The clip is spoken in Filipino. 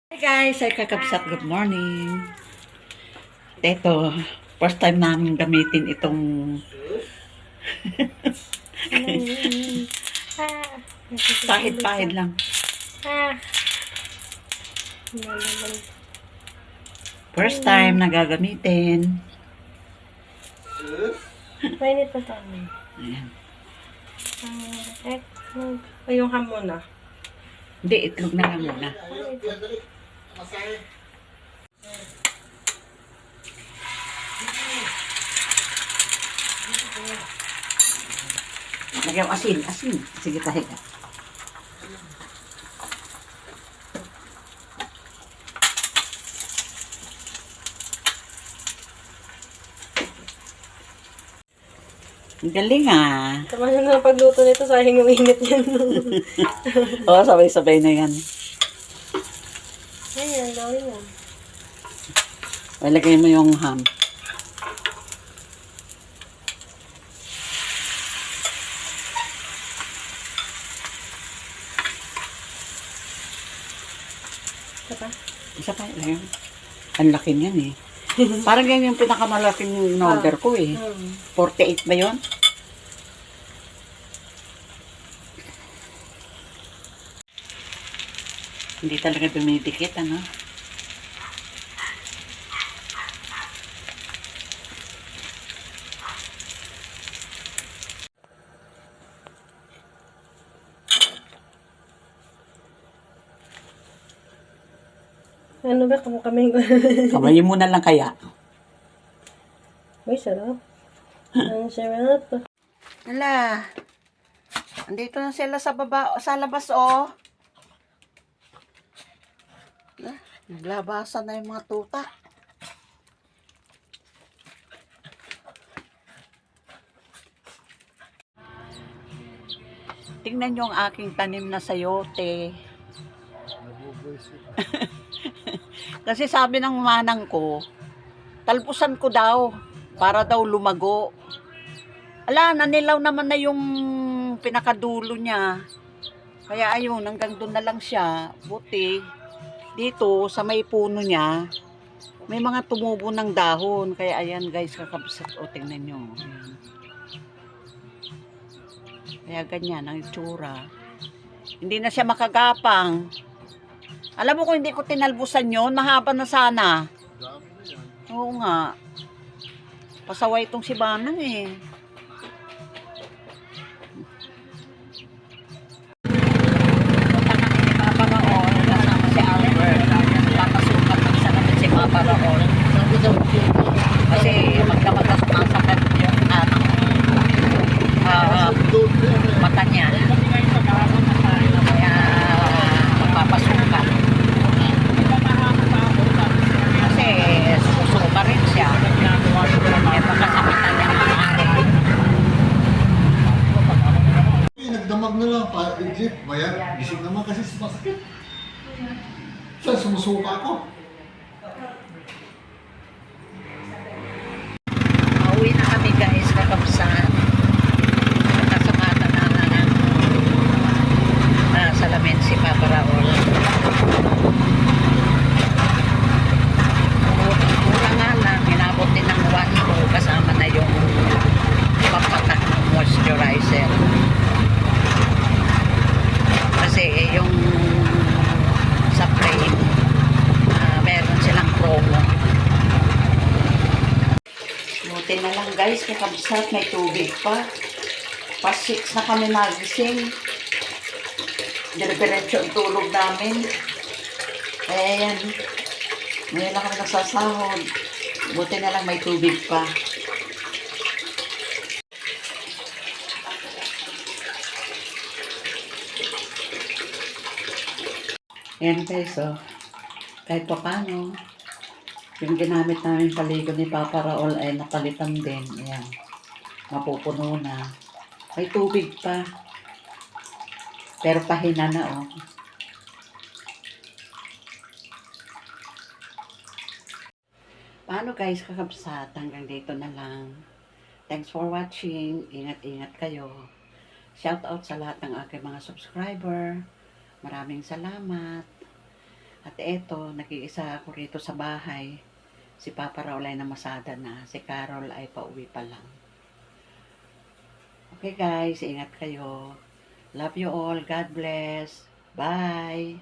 Hi guys, ay kakabsat, good morning. Ito, first time namin gamitin itong pahid-pahid lang. First time na gagamitin. Mainit pa to. Ayan. Yung ham muna. Hindi, itlog na lang muna. Lagyan asin, asin. Sige tayo. Ang galing ah. Tama na ng pagluto nito, sayang yung init yan. Oo, sabay-sabay na yan. Ayan, gawin yan. Lagay mo yung ham. Saka? Isa pa, lagyan. Ang laki niyan eh. Parang yan yung pinakamalaking order ko eh. 48 ba yun? Hindi talaga dumidikit, ano? Ano ba? Kamukhaming ko. Kamayin mo na lang kaya. Uy, sarap. Ang sarap. Hala. Andito na sila sa baba, sa labas oh. Naglabasan na yung mga tuta. Tingnan nyo ang aking tanim na sayote. Kasi sabi ng manang ko, talpusan ko daw para daw lumago. Ala, nanilaw naman na yung pinakadulo niya. Kaya ayun, hanggang doon na lang siya. Buti, dito sa may puno niya, may mga tumubo ng dahon. Kaya ayan guys, kakabsat. O, tingnan nyo. Ayan. Kaya ganyan ang itsura. Hindi na siya makagapang. Alam mo kung hindi ko tinalbusan yon, mahaba na sana. Oo nga. Pasaway itong si Banang eh. Kasi magdamag na sumasakit yung mata niya. Kaya magpapasukan. Kasi susuka rin siya. Kaya pagkasakitan niya ang maaari. Nagdamag na lang pa, jeep, bayan, gising naman kasi sumasakit. Saan sumusuka ako? Pauwi na kami guys, kakabsat. Nakasakatan na salamin si Papa Raul. Mura nga lang, inabot din ng 1 kasama na yung pampatak ng moisturizer. Kasi yung sa frame, meron silang promo. Buti na lang guys, kakabsat, may tubig pa. Past 6 na kami nagising. Dire-diretso ang tulog namin. Kaya yan, ngayon lang kami nagsasahod. Buti na lang may tubig pa. Ayan guys, oh. Kahit pa paano, yung ginamit namin paligo ni Papa Raul ay napalitan din. Ayan, mapupuno na. May tubig pa. Pero pahina na, oh. Paano guys, kakabsat? Hanggang dito na lang. Thanks for watching. Ingat-ingat kayo. Shout out sa lahat ng aking mga subscriber. Maraming salamat. At eto, nag-iisa ako rito sa bahay. Si Papa Raul ay namasada na. Si Carol ay pauwi pa lang. Okay guys, ingat kayo. Love you all. God bless. Bye.